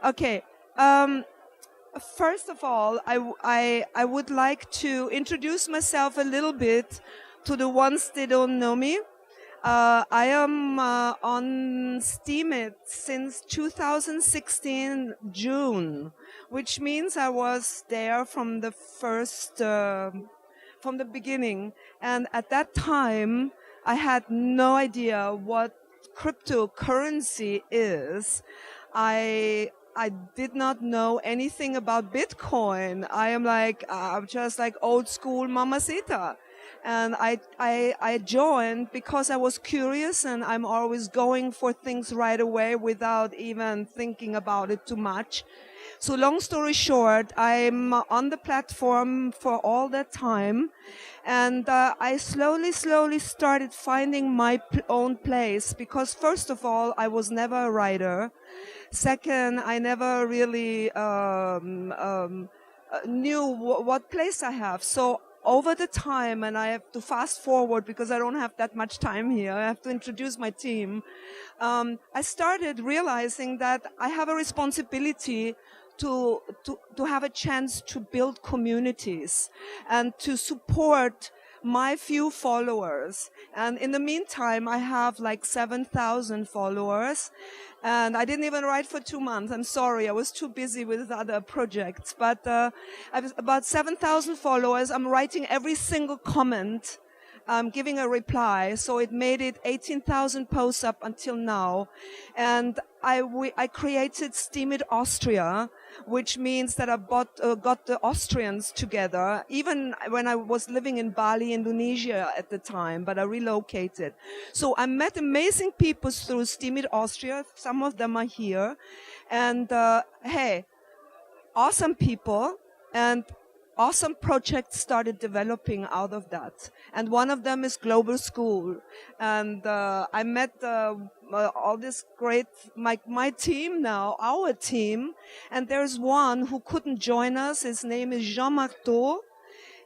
Okay. First of all, I would like to introduce myself a little bit to the ones that don't know me. I am on SteemFest since 2016 June, which means I was there from the from the beginning. And at that time, I had no idea what cryptocurrency is. I did not know anything about Bitcoin. I'm just like old school mammasitta. And I joined because I was curious, and I'm always going for things right away without even thinking about it too much. So long story short, I'm on the platform for all that time, and I slowly started finding my own place, because first of all, I was never a writer. Second, I never really knew what place I have. So over the time, and I have to fast forward because I don't have that much time here, I have to introduce my team. I started realizing that I have a responsibility to have a chance to build communities and to support my few followers. And in the meantime, I have like 7,000 followers, and I didn't even write for 2 months. I'm sorry, I was too busy with other projects. But I have about 7,000 followers. I'm writing every single comment, giving a reply. So it made it 18,000 posts up until now. And I created SteemFest Austria, which means that I got the Austrians together, even when I was living in Bali, Indonesia at the time, but I relocated. So I met amazing people through SteemFest Austria. Some of them are here. And hey, awesome people, and awesome projects started developing out of that. And one of them is Global School. And I met all this great, my team now, our team. And there's one who couldn't join us. His name is Jean Marteau.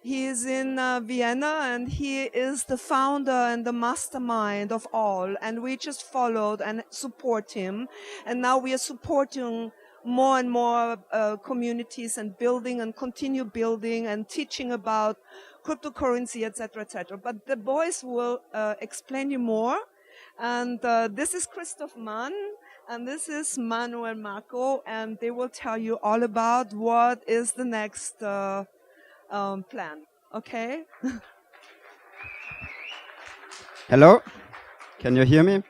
He is in Vienna, and he is the founder and the mastermind of all. And we just followed and support him. And now we are supporting more and more communities and building and continue building and teaching about cryptocurrency, etc., etc. But the boys will explain you more. And this is Christoph Mann, and this is Manuel Marco, and they will tell you all about what is the next plan. Okay? Hello, can you hear me?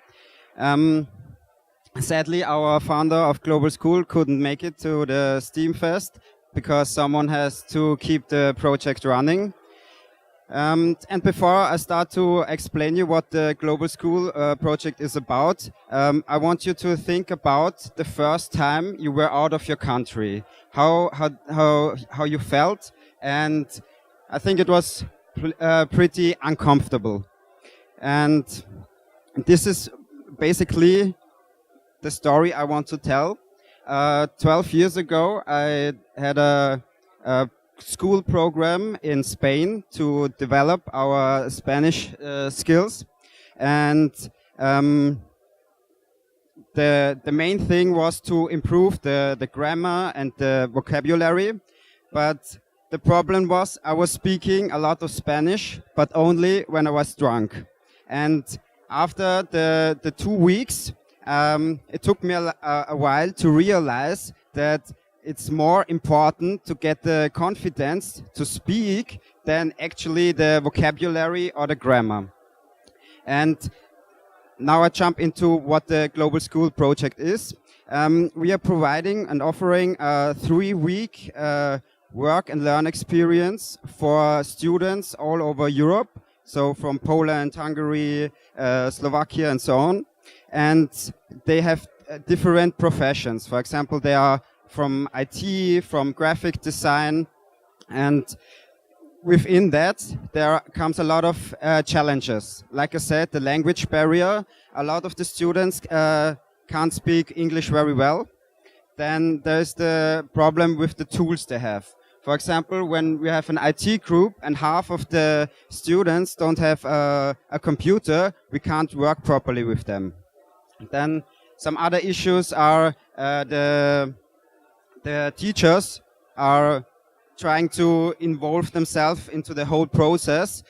Sadly, our founder of Global School couldn't make it to the SteemFest because someone has to keep the project running. And before I start to explain you what the Global School project is about, I want you to think about the first time you were out of your country, how you felt, and I think it was pretty uncomfortable. And this is basically the story I want to tell. 12 years ago, I had a school program in Spain to develop our Spanish skills, and the main thing was to improve the grammar and the vocabulary. But the problem was I was speaking a lot of Spanish, but only when I was drunk. And after the 2 weeks, it took me a while to realize that it's more important to get the confidence to speak than actually the vocabulary or the grammar. And now I jump into what the Global School project is. We are providing and offering a 3-week work and learn experience for students all over Europe. So from Poland, Hungary, Slovakia, and so on. And they have different professions. For example, they are from IT, from graphic design, and within that there comes a lot of challenges. Like I said, the language barrier. A lot of the students can't speak English very well. Then there's the problem with the tools they have. For example, when we have an IT group and half of the students don't have a computer, we can't work properly with them. Then some other issues are the the teachers are trying to involve themselves into the whole process,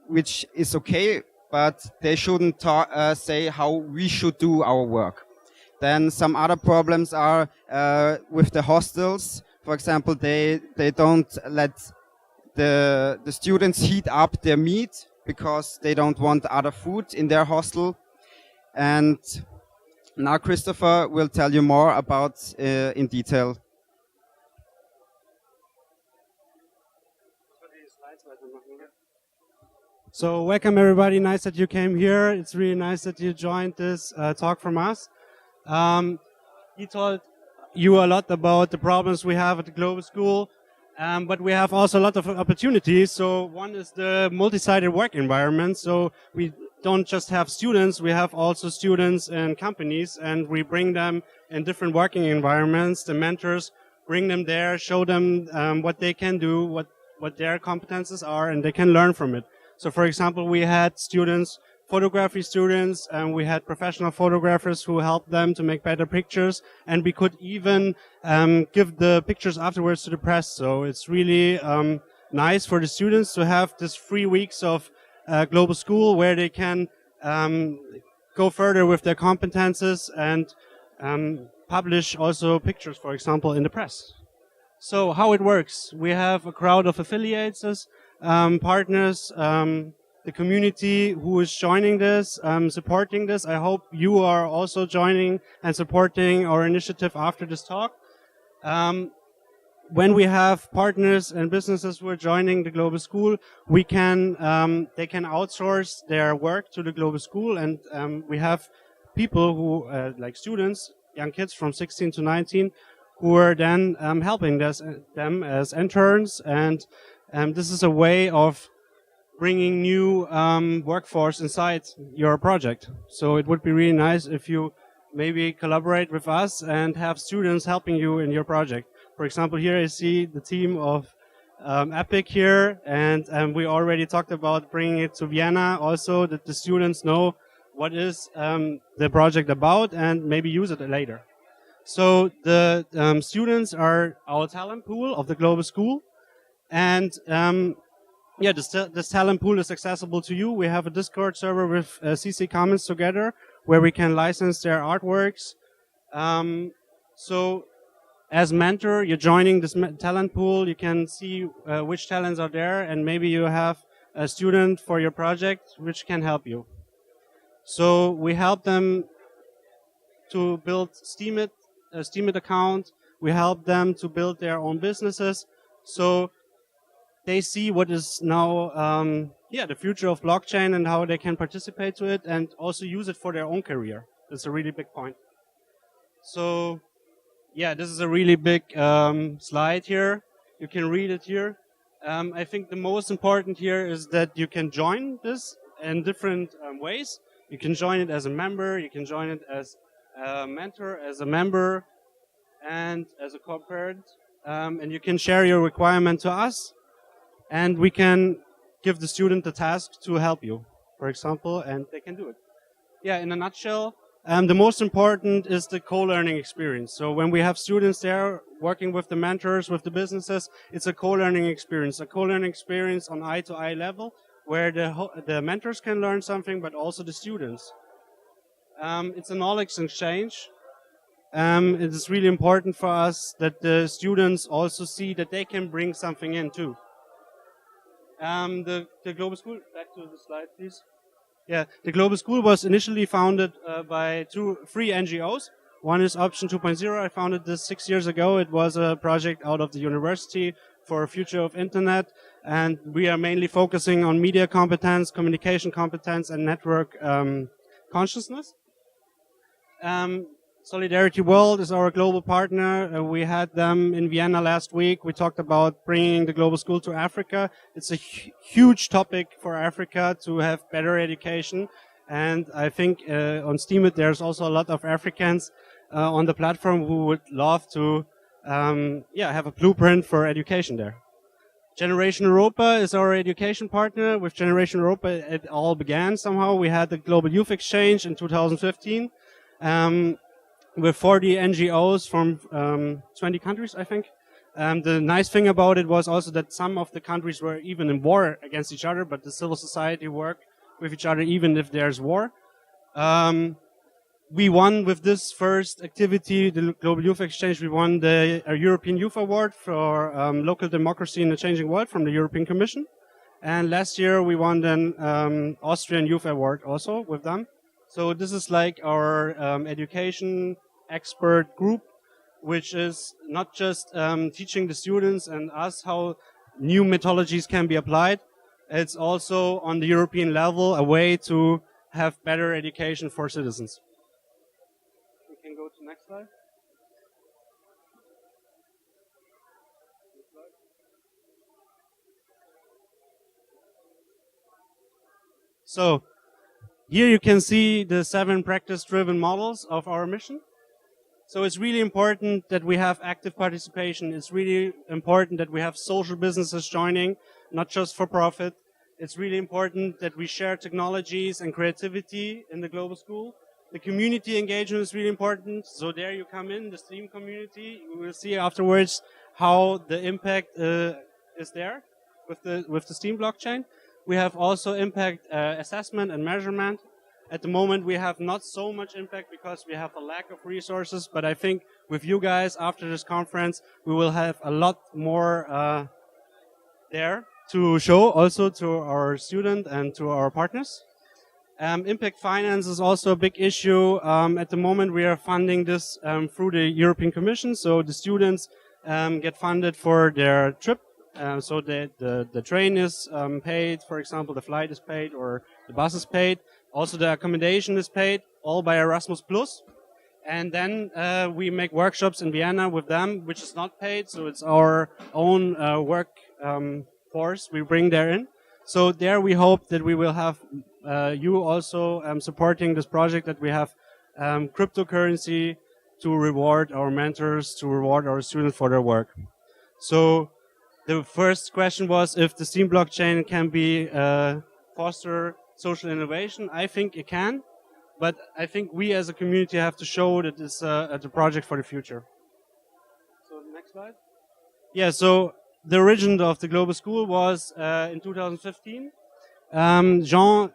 which is okay, but they shouldn't say how we should do our work. Then some other problems are with the hostels. For example, they don't let the students heat up their meat because they don't want other food in their hostel. And now Christopher will tell you more about in detail. So welcome everybody, nice that you came here. It's really nice that you joined this talk from us. He told you a lot about the problems we have at the Global School, but we have also a lot of opportunities. So one is the multi-sided work environment. So we don't just have students, we have also students and companies, and we bring them in different working environments. The mentors bring them there, show them what they can do, what their competences are, and they can learn from it. So for example, we had students, photography students, and we had professional photographers who helped them to make better pictures, and we could even give the pictures afterwards to the press. So it's really nice for the students to have this 3 weeks of Global School where they can go further with their competences and publish also pictures, for example, in the press. So how it works, we have a crowd of affiliates, partners, the community who is joining this, supporting this. I hope you are also joining and supporting our initiative after this talk. When we have partners and businesses who are joining the Global School, we can they can outsource their work to the Global School, and we have people who like students, young kids from 16 to 19, who are then helping them as interns, and this is a way of bringing new workforce inside your project. So it would be really nice if you maybe collaborate with us and have students helping you in your project. For example, here I see the team of Epic here, and we already talked about bringing it to Vienna also, that the students know what is the project about and maybe use it later. So the students are our talent pool of the Global School, and yeah, this talent pool is accessible to you. We have a Discord server with CC Commons together where we can license their artworks. So as mentor, you're joining this talent pool. You can see which talents are there, and maybe you have a student for your project which can help you. So we help them to build Steemit, a Steemit account. We help them to build their own businesses. So they see what is now the future of blockchain and how they can participate to it and also use it for their own career. That's a really big point. So yeah, this is a really big slide here. You can read it here. I think the most important here is that you can join this in different ways. You can join it as a member, you can join it as a mentor, as a member, and as a co-parent. And you can share your requirement to us, and we can give the student the task to help you, for example, and they can do it. Yeah, in a nutshell, the most important is the co-learning experience. So when we have students there working with the mentors, with the businesses, it's a co-learning experience on eye-to-eye level, where the mentors can learn something, but also the students. It's a knowledge exchange. It is really important for us that the students also see that they can bring something in too. The Global School, back to the slide, please. Yeah, the Global School was initially founded by three NGOs. One is Option 2.0. I founded this 6 years ago. It was a project out of the university for a future of internet, and we are mainly focusing on media competence, communication competence, and network consciousness. Solidarity World is our global partner. We had them in Vienna last week. We talked about bringing the Global School to Africa. It's a huge topic for Africa to have better education. And I think on Steemit there's also a lot of Africans on the platform who would love to have a blueprint for education there. Generation Europa is our education partner. With Generation Europa, it all began somehow. We had the Global Youth Exchange in 2015. with 40 NGOs from 20 countries, I think. The nice thing about it was also that some of the countries were even in war against each other, but the civil society worked with each other even if there's war. We won with this first activity, the Global Youth Exchange, we won the European Youth Award for local democracy in a changing world from the European Commission. And last year we won the Austrian Youth Award also with them. So this is like our education expert group, which is not just teaching the students and us how new methodologies can be applied. It's also on the European level a way to have better education for citizens. We can go to the next slide. So here you can see the 7 practice-driven models of our mission. So it's really important that we have active participation. It's really important that we have social businesses joining, not just for profit. It's really important that we share technologies and creativity in the global school. The community engagement is really important. So there you come in, the STEAM community. We will see afterwards how the impact is there with the STEAM blockchain. We have also impact assessment and measurement. At the moment, we have not so much impact because we have a lack of resources. But I think with you guys after this conference, we will have a lot more there to show also to our students and to our partners. Impact finance is also a big issue. At the moment, we are funding this through the European Commission. So the students get funded for their trip. So the train is paid, for example, the flight is paid or the bus is paid. Also the accommodation is paid, all by Erasmus+. And then we make workshops in Vienna with them, which is not paid. So it's our own work force we bring there in. So there we hope that we will have you also supporting this project, that we have cryptocurrency to reward our mentors, to reward our students for their work. So the first question was if the STEAM blockchain can be foster social innovation. I think it can, but I think we as a community have to show that it's a project for the future. So next slide. Yeah, so the origin of the Global School was in 2015. Jean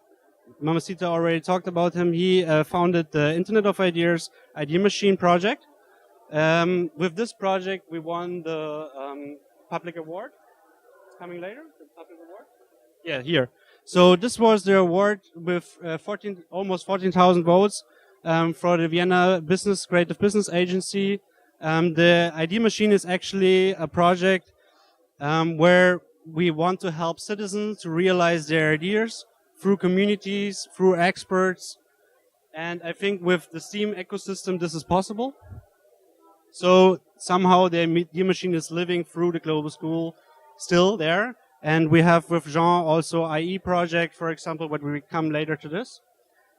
Mammasitta already talked about him. He founded the Internet of Ideas Idea Machine project. With this project, we won the public award. It's coming later, the public award. Yeah, here. So this was the award with almost 14,000 votes for the Vienna Creative Business Agency. The Idea Machine is actually a project where we want to help citizens to realize their ideas through communities, through experts. And I think with the STEAM ecosystem, this is possible. So somehow the Idea Machine is living through the Global School still there. And we have with Jean also IE project, for example, but we come later to this,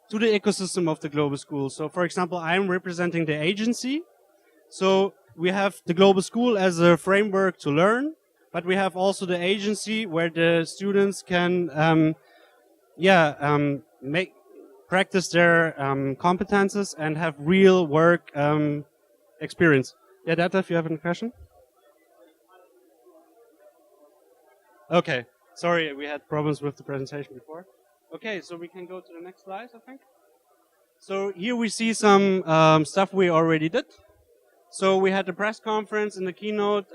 to the ecosystem of the Global School. So for example, I'm representing the agency. So we have the Global School as a framework to learn, but we have also the agency where the students can practice their competences and have real work experience. Yeah, Data, if you have any question? Okay, sorry, we had problems with the presentation before. Okay, so we can go to the next slide, I think. So here we see some stuff we already did. So we had the press conference and the keynote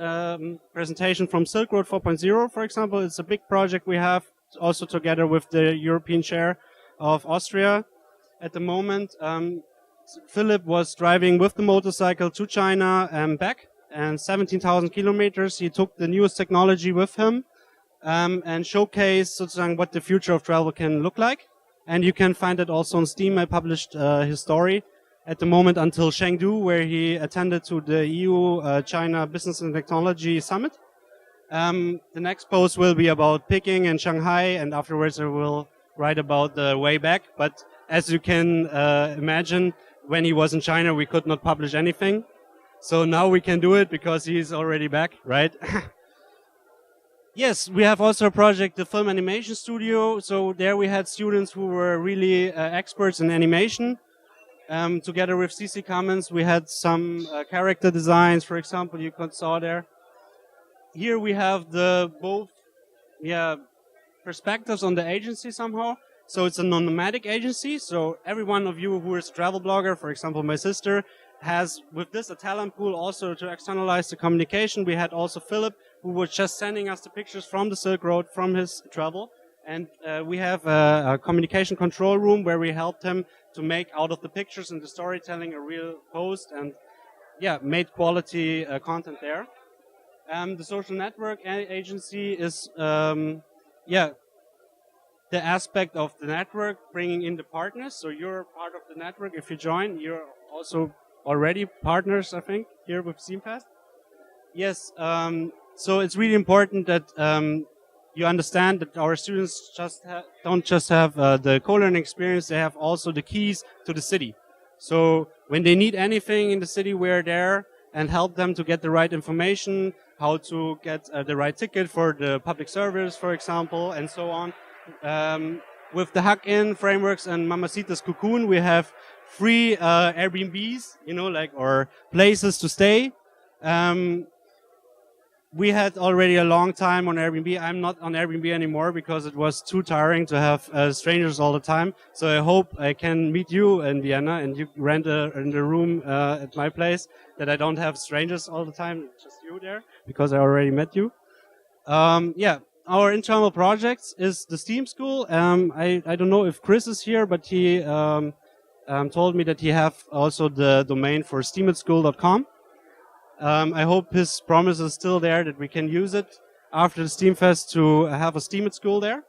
presentation from Silk Road 4.0, for example. It's a big project we have also together with the European chair of Austria. At the moment, Philip was driving with the motorcycle to China and back, and 17,000 kilometers. He took the newest technology with him. And showcase sozusagen what the future of travel can look like. And you can find it also on Steam. I published his story at the moment until Chengdu, where he attended to the EU-China Business and Technology Summit. The next post will be about Peking and Shanghai, and afterwards I will write about the way back. But as you can imagine, when he was in China, we could not publish anything. So now we can do it because he's already back, right? Yes, we have also a project, the Film Animation Studio. So there we had students who were really experts in animation. Together with CC Commons, we had some character designs, for example, you could saw there. Here we have the both perspectives on the agency somehow. So it's a non-nomadic agency. So every one of you who is a travel blogger, for example, my sister, has with this a talent pool also to externalize the communication. We had also Philip, who was just sending us the pictures from the Silk Road from his travel. And we have a communication control room where we helped him to make out of the pictures and the storytelling a real post and made quality content there. The social network agency is the aspect of the network, bringing in the partners. So you're part of the network. If you join, you're also already partners, I think, here with SteemFest. Yes, so it's really important that you understand that our students don't just have the co-learning experience, they have also the keys to the city. So when they need anything in the city, we're there and help them to get the right information, how to get the right ticket for the public service, for example, and so on. With the Hack-In frameworks and Mammasitta's Cocoon, we have free Airbnbs, or places to stay. We had already a long time on Airbnb. I'm not on Airbnb anymore because it was too tiring to have strangers all the time. So I hope I can meet you in Vienna and you rent a room at my place, that I don't have strangers all the time, just you there, because I already met you. Our internal projects is the Steam School. I don't know if Chris is here, but he told me that he have also the domain for steamitschool.com. I hope his promise is still there, that we can use it after the SteemFest to have a Steemit school there.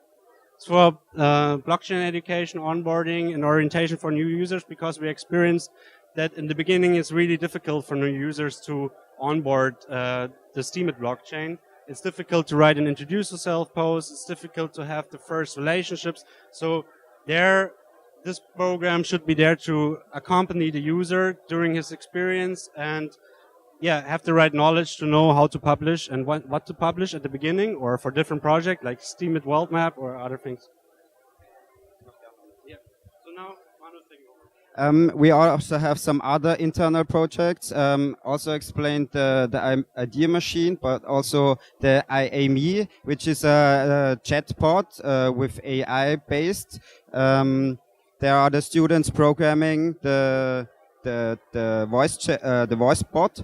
It's for blockchain education, onboarding, and orientation for new users, because we experienced that in the beginning it's really difficult for new users to onboard the Steemit blockchain. It's difficult to write an introduce yourself post. It's difficult to have the first relationships. So this program should be there to accompany the user during his experience and have the right knowledge to know how to publish and what to publish at the beginning, or for different projects like Steemit World Map or other things. Yeah. So now, we also have some other internal projects. Also explained the idea machine, but also the IAME, which is a chatbot with AI based. There are the students programming the voice bot.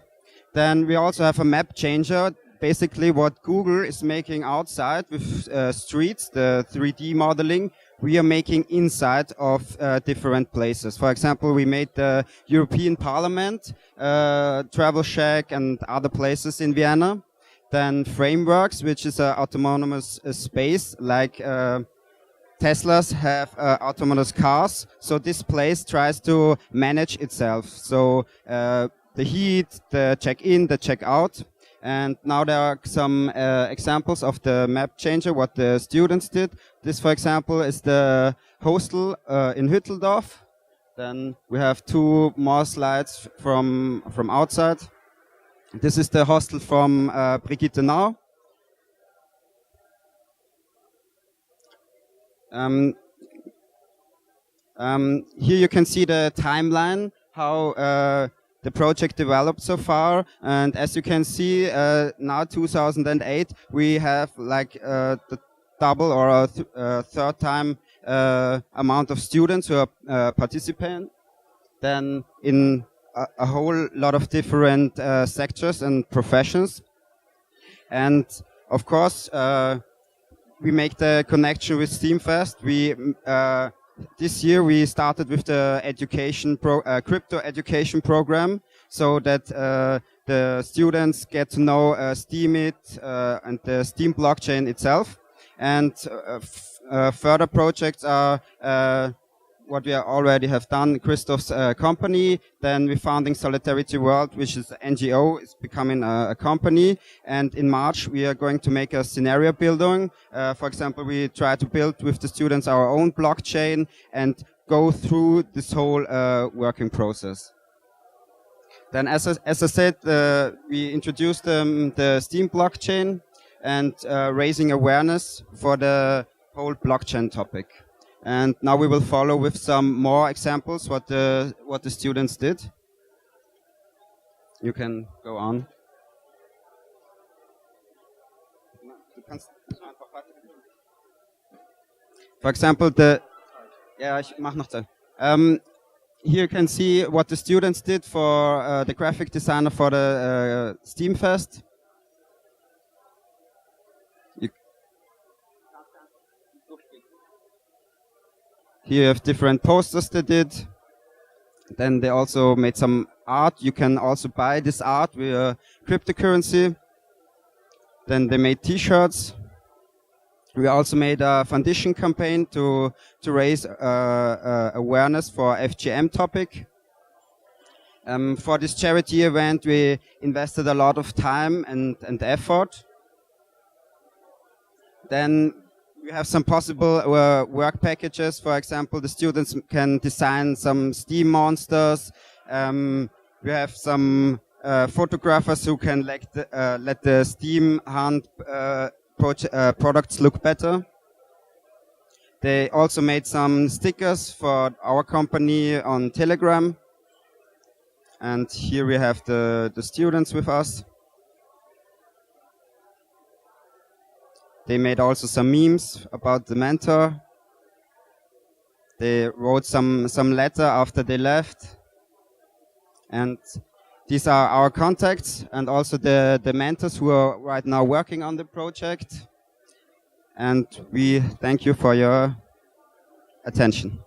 Then we also have a map changer, basically what Google is making outside with streets, the 3D modeling, we are making inside of different places. For example, we made the European Parliament, Travel Shack, and other places in Vienna. Then frameworks, which is an autonomous space, like Teslas have autonomous cars. So this place tries to manage itself. So the heat, the check-in, the check-out. And now there are some examples of the map changer, what the students did. This, for example, is the hostel in Hütteldorf. Then we have two more slides from outside. This is the hostel from Brigitte Nau. Here you can see the timeline, how the project developed so far, and as you can see, now 2008, we have like the double or a third time amount of students who are participating. Then in a whole lot of different sectors and professions, and of course we make the connection with SteemFest. We this year we started with the crypto education program, so that the students get to know Steemit and the Steem blockchain itself. And further projects are what we already have done, Christoph's company. Then we're founding Solidarity World, which is an NGO, is becoming a company. And in March, we are going to make a scenario building. For example, we try to build with the students our own blockchain and go through this whole working process. Then, as I said, we introduced the Steem blockchain and raising awareness for the whole blockchain topic. And now we will follow with some more examples what the students did. You can go on. For example, ich mach noch zwei. Here you can see what the students did for the graphic designer for the SteemFest. Here you have different posters they did. Then they also made some art. You can also buy this art with cryptocurrency. Then they made t-shirts. We also made a foundation campaign to raise awareness for FGM topic. For this charity event, we invested a lot of time and effort. Then we have some possible work packages. For example, the students can design some steam monsters. We have some photographers who can let the steam hand products look better. They also made some stickers for our company on Telegram. And here we have the students with us. They made also some memes about the mentor. They wrote some letter after they left. And these are our contacts and also the mentors who are right now working on the project. And we thank you for your attention.